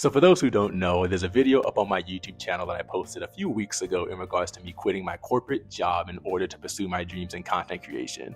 So for those who don't know, there's a video up on my YouTube channel that I posted a few weeks ago in regards to me quitting my corporate job in order to pursue my dreams in content creation,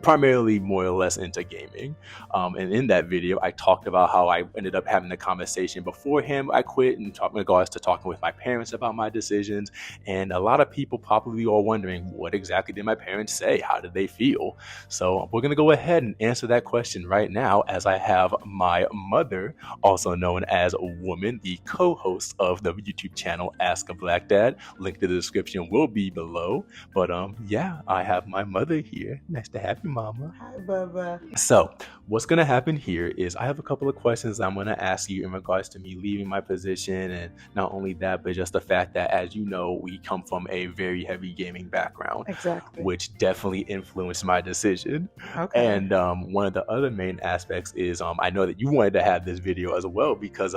primarily more or less into gaming. And in that video, I talked about how I ended up having a conversation beforehand I quit in regards to talking with my parents about my decisions. And a lot of people probably are wondering, what exactly did my parents say? How did they feel? So we're going to go ahead and answer that question right now, as I have my mother, also known as Woman, the co-host of the YouTube channel Ask a Black Dad. Link to the description will be below. But yeah, I have my mother here. Nice to have you, Mama. Hi, Bubba. So what's going to happen here is I have a couple of questions I'm going to ask you in regards to me leaving my position, and not only that, but just the fact that, as you know, we come from a very heavy gaming background, Exactly. which definitely influenced my decision. Okay. And one of the other main aspects is I know that you wanted to have this video as well because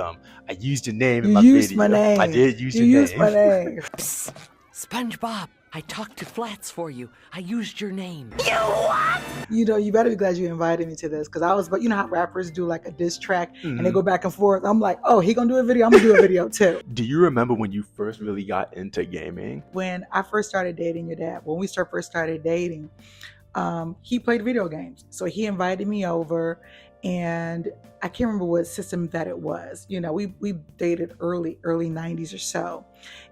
I used your name in my used video. my name. I did use You your used name. my name. Psst, SpongeBob, I talked to Flats for you. I used your name. You know, you better be glad you invited me to this, because I was, but you know how rappers do like a diss track and they Mhm. go back and forth. I'm like, oh, he gonna do a video, I'm gonna do a video too. Do you remember when you first really got into gaming? When I first started dating your dad, when we first started dating, he played video games. So he invited me over, and I can't remember what system that it was. You know, we dated early 90s or so.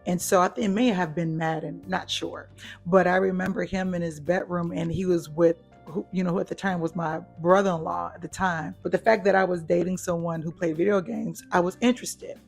And so I think it may have been Madden, not sure. But I remember him in his bedroom, and he was with who at the time was my brother-in-law at the time. But the fact that I was dating someone who played video games, I was interested.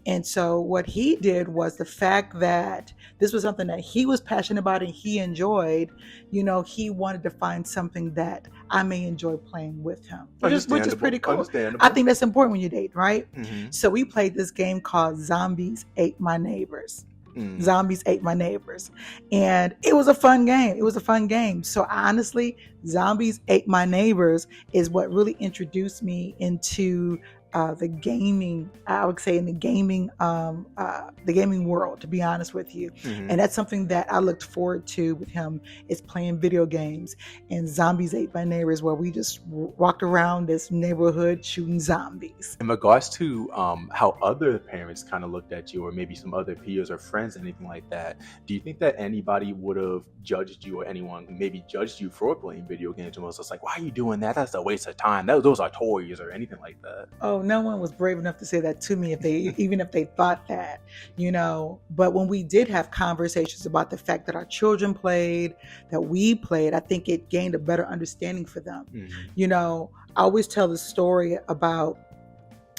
And so what he did was, the fact that this was something that he was passionate about and he enjoyed, he wanted to find something that I may enjoy playing with him, which is pretty cool. Understandable. I think that's important when you date, right? Mhm. So we played this game called Zombies Ate My Neighbors. Mm. Zombies Ate My Neighbors. And it was a fun game. So honestly, Zombies Ate My Neighbors is what really introduced me into the gaming, I would say, in the gaming world, to be honest with you. Mhm. And that's something that I looked forward to with him, is playing video games. And Zombies Ate My Neighbors, where we just walked around this neighborhood shooting zombies. In regards to how other parents kind of looked at you, or maybe some other peers or friends, anything like that, do you think that anybody would have judged you, or anyone maybe judged you for playing video games and was just like, why are you doing that? That's a waste of time. Those are toys, or anything like that? Oh, no one was brave enough to say that to me, even if they thought that, But when we did have conversations about the fact that our children played, that we played, I think it gained a better understanding for them. Mhm. I always tell the story about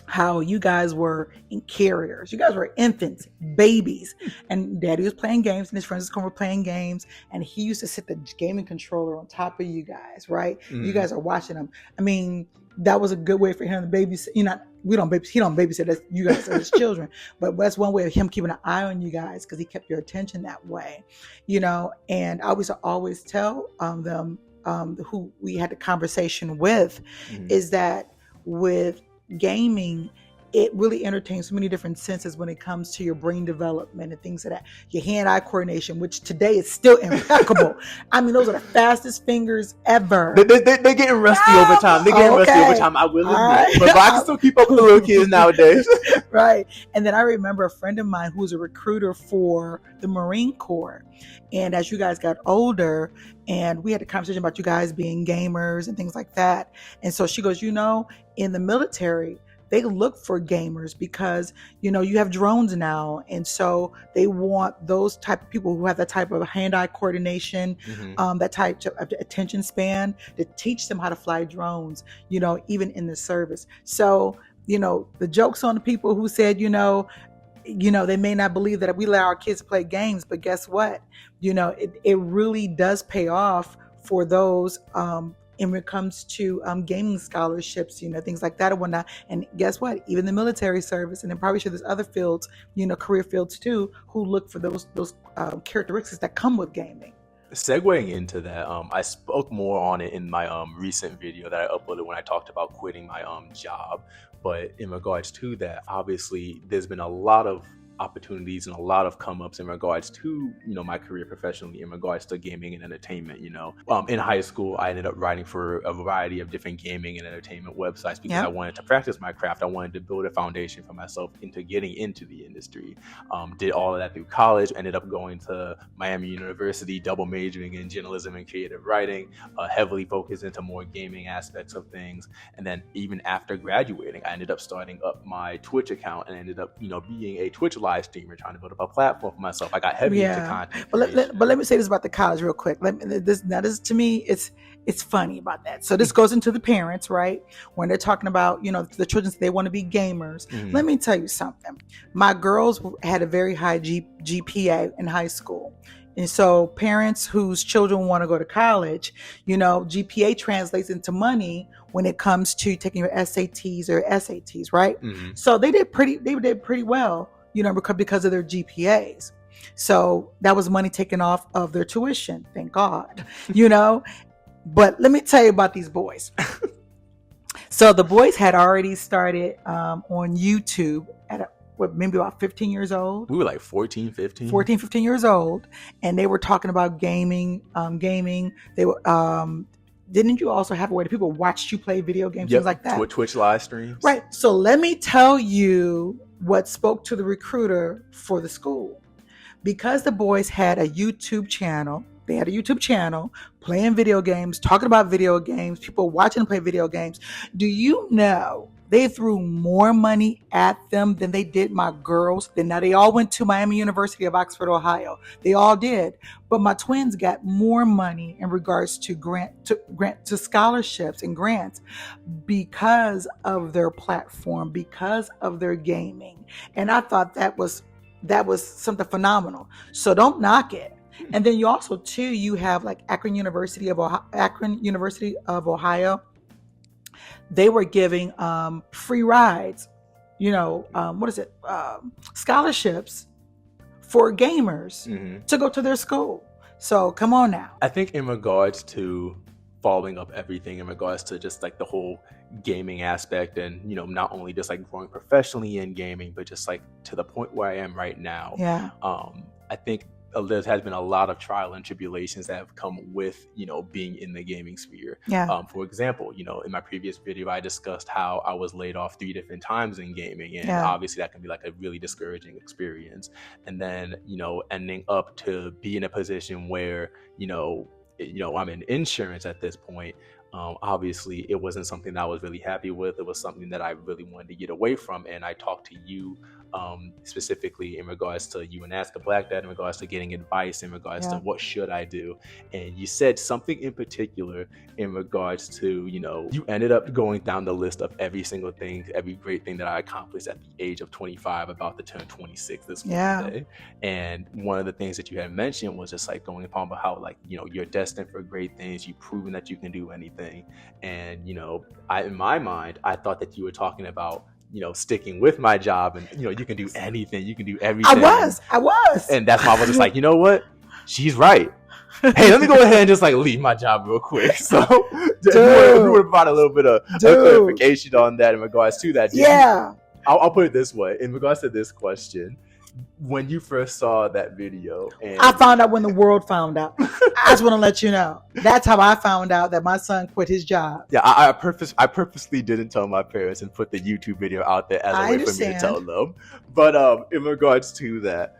how you guys were in carriers. You guys were infants, babies, and Daddy was playing games, and his friends were playing games, and he used to sit the gaming controller on top of you guys, right? You Mhm. guys are watching him. I mean, that was a good way for him to babysit. He don't babysit us, you guys as his children, but that's one way of him keeping an eye on you guys, because he kept your attention that way, And I always tell them who we had the conversation with, Mhm. is that with gaming, it really entertains so many different senses when it comes to your brain development and things like that. Your hand-eye coordination, which today is still impeccable. I mean, those are the fastest fingers ever. They're getting rusty over time. They're getting rusty over time, I will admit. Alright. But I can still keep up with the little kids nowadays. Right. And then I remember a friend of mine who was a recruiter for the Marine Corps. And as you guys got older, and we had a conversation about you guys being gamers and things like that. And so she goes, in the military, they look for gamers because, you have drones now. And so they want those type of people who have that type of hand-eye coordination, Mhm. that type of attention span, to teach them how to fly drones, even in the service. So, the joke's on the people who said, they may not believe that we allow our kids to play games, but guess what? It really does pay off for those, and when it comes to gaming scholarships, things like that and whatnot. And guess what? Even the military service, and I'm probably sure there's other fields, career fields too, who look for those characteristics that come with gaming. Segueing into that, I spoke more on it in my recent video that I uploaded when I talked about quitting my job. But in regards to that, obviously there's been a lot of opportunities and a lot of come ups in regards to, my career professionally in regards to gaming and entertainment. In high school, I ended up writing for a variety of different gaming and entertainment websites because I wanted to practice my craft. I wanted to build a foundation for myself into getting into the industry. Did all of that through college, ended up going to Miami University, double majoring in journalism and creative writing, heavily focused into more gaming aspects of things. And then even after graduating, I ended up starting up my Twitch account and ended up, being a Twitch live streamer, trying to build up a platform for myself. I got heavy into content. But let me say this about the college real quick. This to me, it's funny about that. So this goes into the parents, right? When they're talking about, the children, they want to be gamers. Mm-hmm. Let me tell you something. My girls had a very high GPA in high school. And so parents whose children want to go to college, GPA translates into money when it comes to taking your SATs or SATs, right? Mm-hmm. So they did pretty well, because of their GPAs. So that was money taken off of their tuition, thank God, But let me tell you about these boys. So the boys had already started on YouTube at maybe about 15 years old. We were like 14, 15 years old. And they were talking about gaming. They were, didn't you also have a way that people watched you play video games, things like that? Twitch live streams. Right. So let me tell you what spoke to the recruiter for the school. Because the boys had a YouTube channel, playing video games, talking about video games, people watching them play video games. Do you know they threw more money at them than they did my girls? Now they all went to Miami University of Oxford, Ohio. They all did. But my twins got more money in regards to scholarships and grants because of their platform, because of their gaming. And I thought that was something phenomenal. So don't knock it. And then you also you have like Akron University of Ohio. They were giving free rides, scholarships for gamers to go to their school. So come on now. I think in regards to following up everything in regards to just like the whole gaming aspect and, not only just like growing professionally in gaming, but just like to the point where I am right now. Yeah. I think there has been a lot of trial and tribulations that have come with, being in the gaming sphere. Yeah. For example, in my previous video, I discussed how I was laid off 3 different times in gaming. And obviously that can be like a really discouraging experience. And then, ending up to be in a position where, I'm in insurance at this point. Obviously it wasn't something that I was really happy with. It was something that I really wanted to get away from. And I talked to you specifically in regards to you and Ask a Black Dad, in regards to getting advice, in regards to what should I do. And you said something in particular in regards to, you ended up going down the list of every single thing, every great thing that I accomplished at the age of 25, about to turn 26 this Wednesday. And one of the things that you had mentioned was just like going upon about how like, you're destined for great things. You've proven that you can do anything. And, in my mind, I thought that you were talking about, sticking with my job and, you can do anything, you can do everything. I was. And that's why I was just like, you know what? She's right. Hey, let me go ahead and just like leave my job real quick. So if you would provide a little bit of clarification on that in regards to that. I'll put it this way. In regards to this question, when you first saw that video, and I found out when the world found out. I just want to let you know. That's how I found out that my son quit his job. Yeah, I purposely didn't tell my parents and put the YouTube video out there as a way for me to tell them. But in regards to that,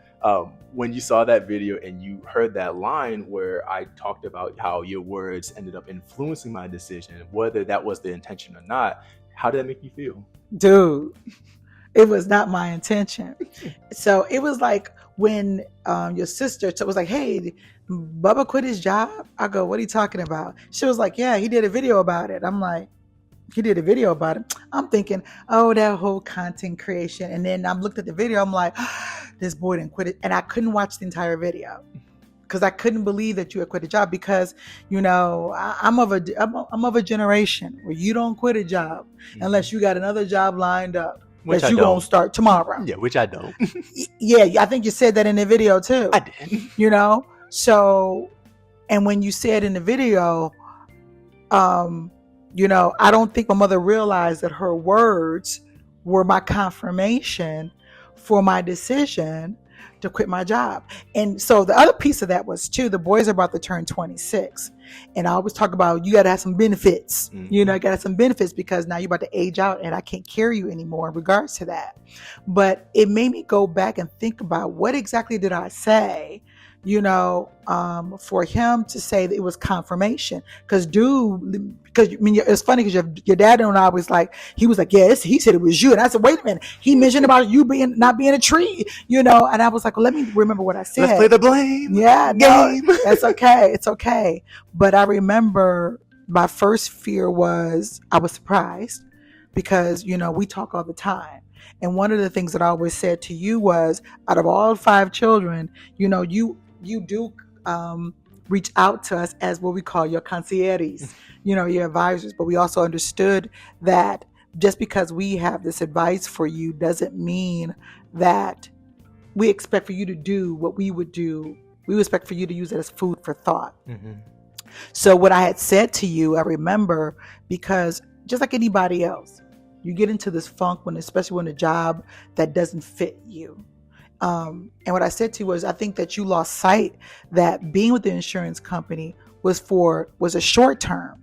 when you saw that video and you heard that line where I talked about how your words ended up influencing my decision, whether that was the intention or not, how did that make you feel? Dude, it was not my intention. So it was like when your sister was like, hey, Bubba quit his job. I go, what are you talking about? She was like, yeah, he did a video about it. I'm like, he did a video about it. I'm thinking, oh, that whole content creation. And then I'm looked at the video. I'm like, this boy didn't quit it. And I couldn't watch the entire video because I couldn't believe that you had quit a job because, I'm of a generation where you don't quit a job unless you got another job lined up. Which that you gonna start tomorrow. Yeah, which I don't. Yeah, I think you said that in the video too. I did. So, and when you said in the video, I don't think my mother realized that her words were my confirmation for my decision to quit my job. And so the other piece of that was too, the boys are about to turn 26. And I always talk about, you got to have some benefits, you know, you got to have some benefits because now you're about to age out and I can't carry you anymore in regards to that. But it made me go back and think about what exactly did I say, you know, for him to say that it was confirmation. Because I mean, it's funny because your dad and I was like, he was like, yes, he said it was you. And I said, wait a minute. He mentioned about you not being a tree, you know. And I was like, well, let me remember what I said. Let's play the blame game. No, it's okay. It's okay. But I remember my first fear was I was surprised because, you know, we talk all the time. And one of the things that I always said to you was, out of all 5 children, you know, you do reach out to us as what we call your concierges, you know, your advisors. But we also understood that just because we have this advice for you doesn't mean that we expect for you to do what we would do. We expect for you to use it as food for thought. So what I had said to you, I remember, because just like anybody else, you get into this funk especially when a job that doesn't fit you. And what I said to you was, I think that you lost sight that being with the insurance company was a short term.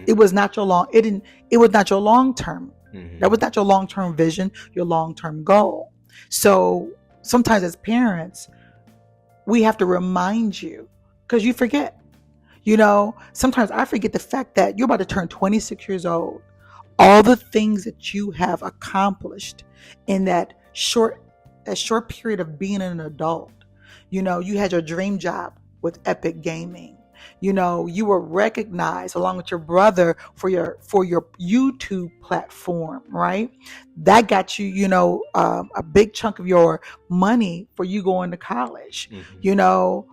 It was not your long. It was not your long term. That was not your long term vision, your long term goal. So sometimes as parents, we have to remind you because you forget. You know, sometimes I forget the fact that you're about to turn 26 years old. All the things that you have accomplished in that short period of being an adult. You know, you had your dream job with Epic Gaming. You know, you were recognized along with your brother for your YouTube platform, right? That got you, you know, a big chunk of your money for you going to college. You know,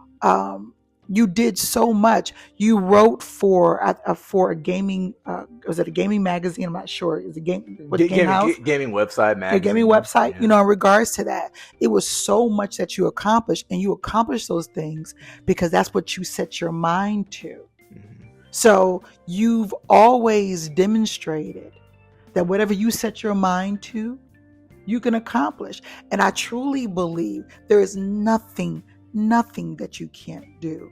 you did so much. You wrote for a gaming, was it a gaming magazine? I'm not sure. Is it game house? Gaming website, magazine. A gaming website. You know, in regards to that, it was so much that you accomplished, and you accomplished those things because that's what you set your mind to. So you've always demonstrated that whatever you set your mind to, you can accomplish. And I truly believe there is nothing that you can't do,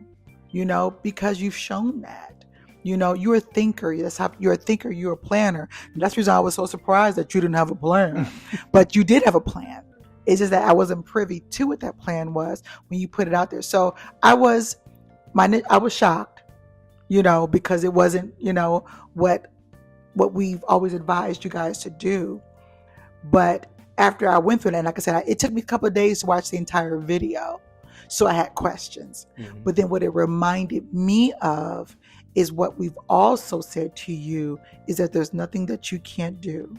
you know, because you've shown that. You know, you're a thinker. You're a thinker. You're a planner. And that's the reason I was so surprised that you didn't have a plan, but you did have a plan. It's just that I wasn't privy to what that plan was when you put it out there. So I was shocked, you know, because it wasn't, you know, what we've always advised you guys to do. But after I went through that, and like I said, it took me a couple of days to watch the entire video. So I had questions. But then what it reminded me of is what we've also said to you is that there's nothing that you can't do.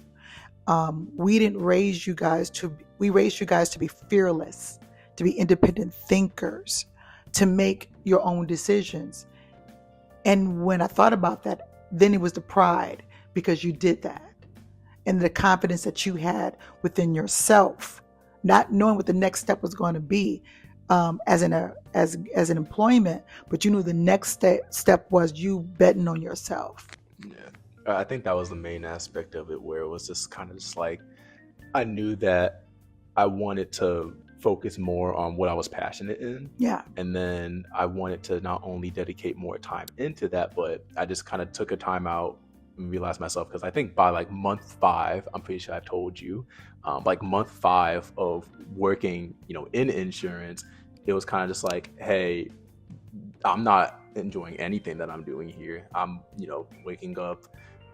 We raised you guys to be fearless, to be independent thinkers, to make your own decisions. And when I thought about that, then it was the pride because you did that. And the confidence that you had within yourself, not knowing what the next step was going to be. As an employment, but you knew the next step was you betting on yourself. Yeah, I think that was the main aspect of it, where it was just kind of just like I knew that I wanted to focus more on what I was passionate in. Yeah. And then I wanted to not only dedicate more time into that, but I just kind of took a time out and realized myself, because I think by like month 5, I'm pretty sure I've told you, like month 5 of working, you know, in insurance, it was kind of just like, hey, I'm not enjoying anything that I'm doing here. I'm, you know, waking up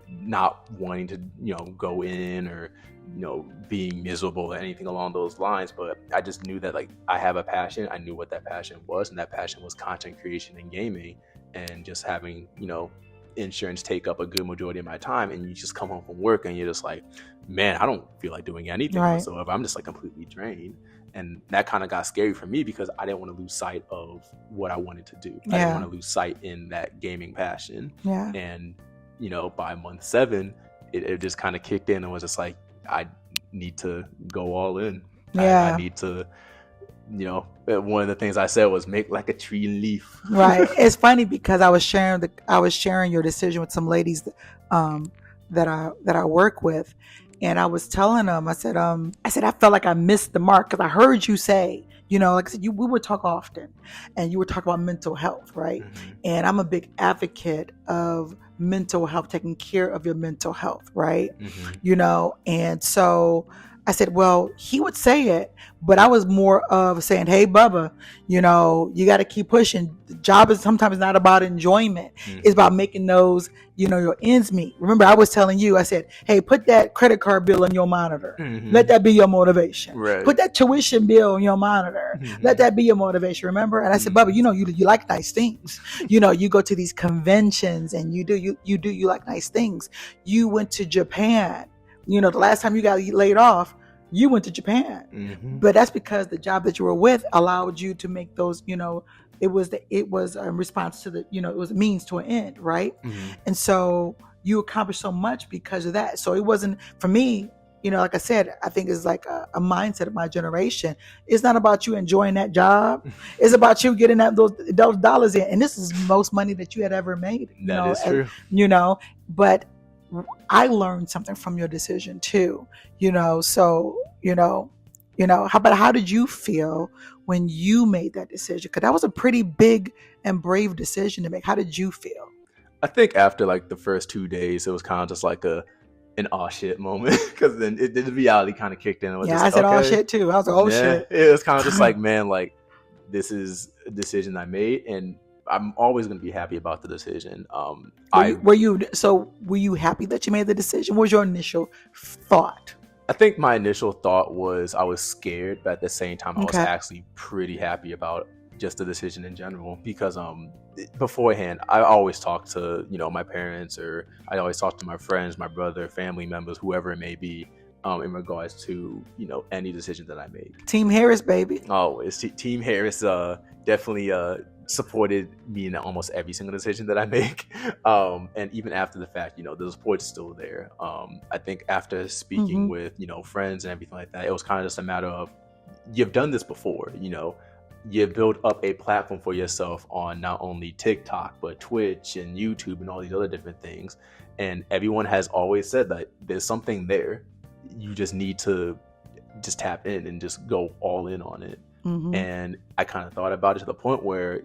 not wanting to, you know, go in or, you know, being miserable or anything along those lines. But I just knew that, like, I have a passion. I knew what that passion was, and that passion was content creation and gaming, and just having, you know, insurance take up a good majority of my time. And you just come home from work and you're just like, man, I don't feel like doing anything whatsoever. I'm just like completely drained. And that kind of got scary for me because I didn't want to lose sight of what I wanted to do. I didn't want to lose sight in that gaming passion. And, you know, by month 7, it just kind of kicked in and was just like, I need to go all in. I need to, you know, one of the things I said was make like a tree and leaf. Right. It's funny because I was sharing your decision with some ladies that I work with, And I was telling him, I said, I felt like I missed the mark because I heard you say, like I said, we would talk often, and you would talk about mental health, right? Mm-hmm. And I'm a big advocate of mental health, taking care of your mental health, right? Mm-hmm. And so I said, well, he would say it, but I was more of saying, hey, Bubba, you got to keep pushing. The job is sometimes not about enjoyment. Mm-hmm. It's about making those, your ends meet. Remember, I was telling you, I said, hey, put that credit card bill on your monitor. Mm-hmm. Let that be your motivation. Right. Put that tuition bill on your monitor. Mm-hmm. Let that be your motivation. Remember? And I said, Bubba, you like nice things. You go to these conventions and you like nice things. You went to Japan. The last time you got laid off, you went to Japan. Mm-hmm. But that's because the job that you were with allowed you to make those, it was a response to it was a means to an end, right? Mm-hmm. And so you accomplished so much because of that. So it wasn't, for me, like I said, I think it's like a mindset of my generation. It's not about you enjoying that job. It's about you getting those dollars in. And this is most money that you had ever made. That is true. But I learned something from your decision too, so, how did you feel when you made that decision? Because that was a pretty big and brave decision to make. How did you feel? I think after like the first 2 days, it was kind of just like an aw shit moment, because then the reality kind of kicked in. It was I said aw shit too. I was like, oh shit. It was kind of just like, man, like this is a decision I made, and I'm always going to be happy about the decision. Were you happy that you made the decision? What was your initial thought? I think my initial thought was I was scared, but at the same time, I was actually pretty happy about just the decision in general, because beforehand, I always talk to, my parents, or I always talk to my friends, my brother, family members, whoever it may be, in regards to, any decision that I make. Team Harris, baby. Always. Team Harris definitely supported me in almost every single decision that I make. And even after the fact, the support's still there. I think after speaking with, friends and everything like that, it was kind of just a matter of, you've done this before, you build up a platform for yourself on not only TikTok, but Twitch and YouTube and all these other different things. And everyone has always said that there's something there. You just need to just tap in and just go all in on it. And I kind of thought about it to the point where,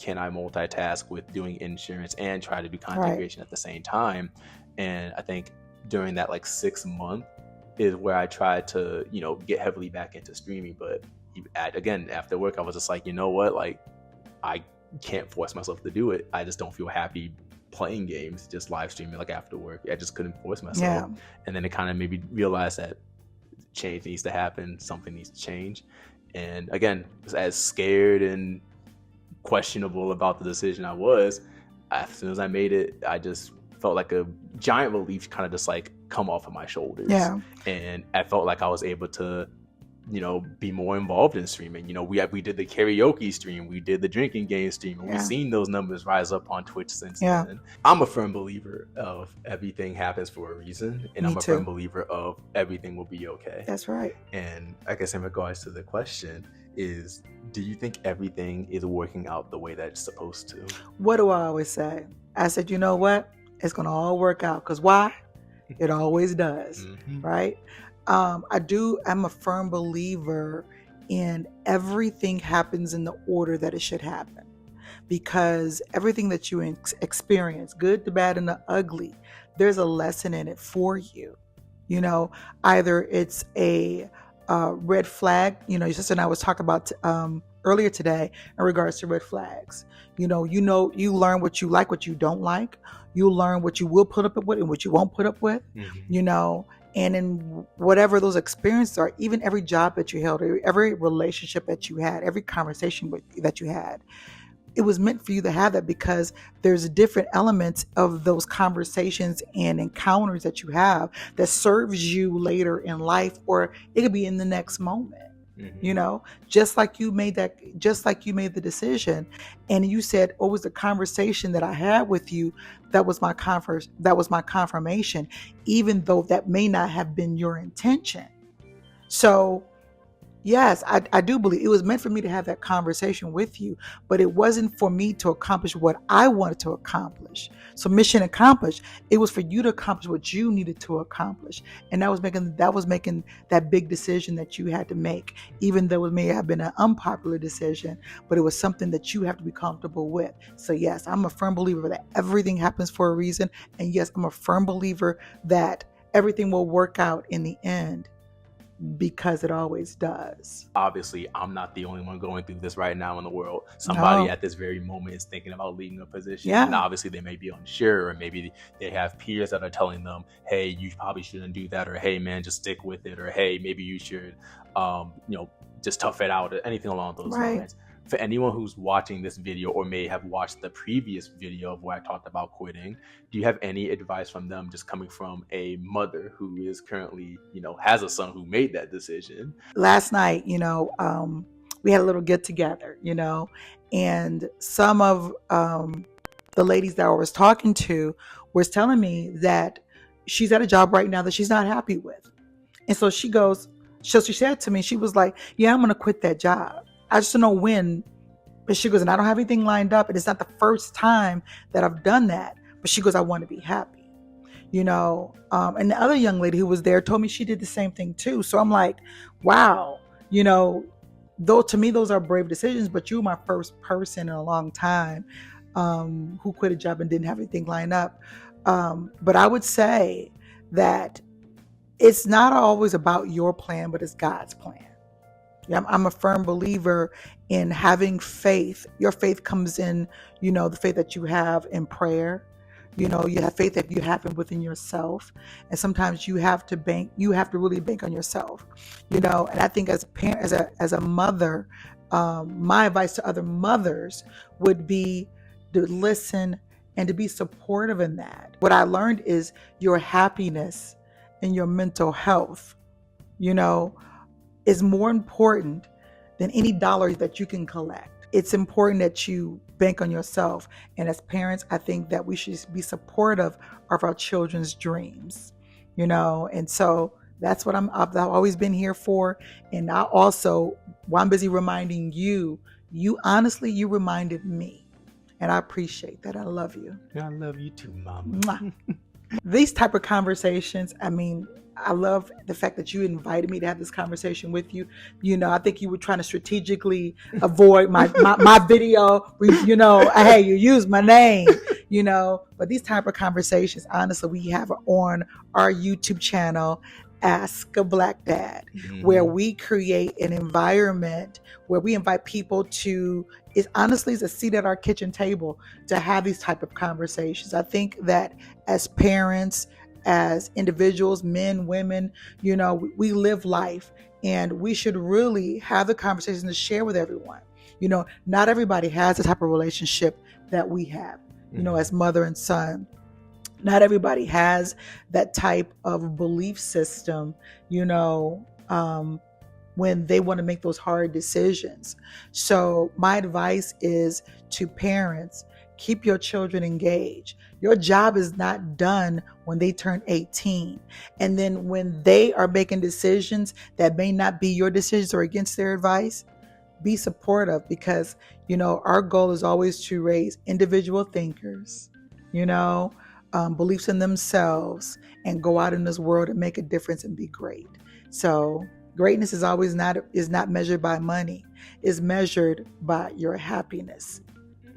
can I multitask with doing insurance and try to do content creation at the same time? And I think during that like 6 month is where I tried to, get heavily back into streaming. But again, after work, I was just like, you know what? Like, I can't force myself to do it. I just don't feel happy playing games, just live streaming like after work. I just couldn't force myself. And then it kind of made me realize that change needs to happen. Something needs to change. And again, as scared and questionable about the decision I was, as soon as I made it, I just felt like a giant relief kind of just like come off of my shoulders. And I felt like I was able to, be more involved in streaming. We did the karaoke stream, we did the drinking game stream, and we've seen those numbers rise up on Twitch since then. I'm a firm believer of everything happens for a reason, and I'm a firm believer of everything will be okay. That's right. And I guess in regards to the question is, do you think everything is working out the way that it's supposed to? What do I always say? I said, you know what? It's going to all work out. Because why? It always does, right? I'm a firm believer in everything happens in the order that it should happen, because everything that you experience, good, the bad, and the ugly, there's a lesson in it for you. Either it's a red flag. Your sister and I was talking about earlier today in regards to red flags. You learn what you like, what you don't like. You learn what you will put up with and what you won't put up with. And in whatever those experiences are, even every job that you held, every relationship that you had, every conversation that you had, it was meant for you to have that, because there's different elements of those conversations and encounters that you have that serves you later in life, or it could be in the next moment. Just like you made the decision, and you said, "Oh, it was the conversation that I had with you that was my confirmation," even though that may not have been your intention. So Yes, I do believe it was meant for me to have that conversation with you, but it wasn't for me to accomplish what I wanted to accomplish. So mission accomplished. It was for you to accomplish what you needed to accomplish. And that was making that big decision that you had to make, even though it may have been an unpopular decision, but it was something that you have to be comfortable with. So yes, I'm a firm believer that everything happens for a reason. And yes, I'm a firm believer that everything will work out in the end, because it always does. Obviously, I'm not the only one going through this right now in the world. Somebody No. at this very moment is thinking about leaving a position. Yeah. And obviously, they may be unsure, or maybe they have peers that are telling them, hey, you probably shouldn't do that, or hey, man, just stick with it, or hey, maybe you should, just tough it out, or anything along those Right. lines. For anyone who's watching this video or may have watched the previous video of where I talked about quitting, do you have any advice from them, just coming from a mother who is currently, has a son who made that decision? Last night, we had a little get together, and some of the ladies that I was talking to was telling me that she's at a job right now that she's not happy with. And so she said to me, she was like, yeah, I'm going to quit that job. I just don't know when. But she goes, and I don't have anything lined up. And it's not the first time that I've done that. But she goes, I want to be happy. And the other young lady who was there told me she did the same thing too. So I'm like, wow, though to me, those are brave decisions, but you were my first person in a long time who quit a job and didn't have anything lined up. But I would say that it's not always about your plan, but it's God's plan. I'm a firm believer in having faith. Your faith comes in, the faith that you have in prayer. You have faith that you have within yourself. And sometimes you have to really bank on yourself. And I think as a parent, as a mother, my advice to other mothers would be to listen and to be supportive in that. What I learned is your happiness and your mental health, is more important than any dollars that you can collect. It's important that you bank on yourself. And as parents, I think that we should be supportive of our children's dreams, and so that's what I've always been here for. And I also, while I'm busy reminding you honestly, you reminded me. And I appreciate that. I love you. I love you too, Mama. Mwah. These type of conversations, I love the fact that you invited me to have this conversation with you. I think you were trying to strategically avoid my video. Hey, you used my name, but these type of conversations, honestly, we have on our YouTube channel, Ask a Black Dad, where we create an environment where we invite people to, it's a seat at our kitchen table to have these type of conversations. I think that as parents, as individuals, men, women, we live life, and we should really have the conversation to share with everyone. Not everybody has the type of relationship that we have, as mother and son. Not everybody has that type of belief system, when they want to make those hard decisions. So my advice is to parents, keep your children engaged. Your job is not done when they turn 18. And then when they are making decisions that may not be your decisions or against their advice, be supportive, because, our goal is always to raise individual thinkers, beliefs in themselves, and go out in this world and make a difference and be great. So greatness is not measured by money. It's measured by your happiness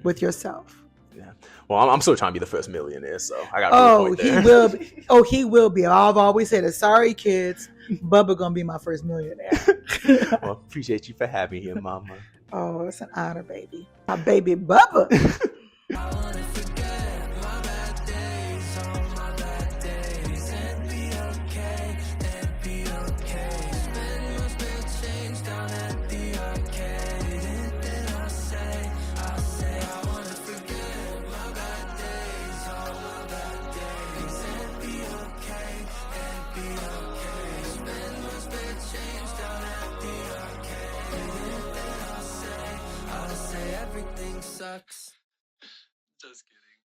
with yourself. Yeah. Well, I'm still trying to be the first millionaire, so I got a point there. He will be. He will be. I've always said that. Sorry, kids. Bubba gonna be my first millionaire. Well, appreciate you for having me here, Mama. Oh, it's an honor, baby. My baby Bubba. Everything sucks. Just kidding.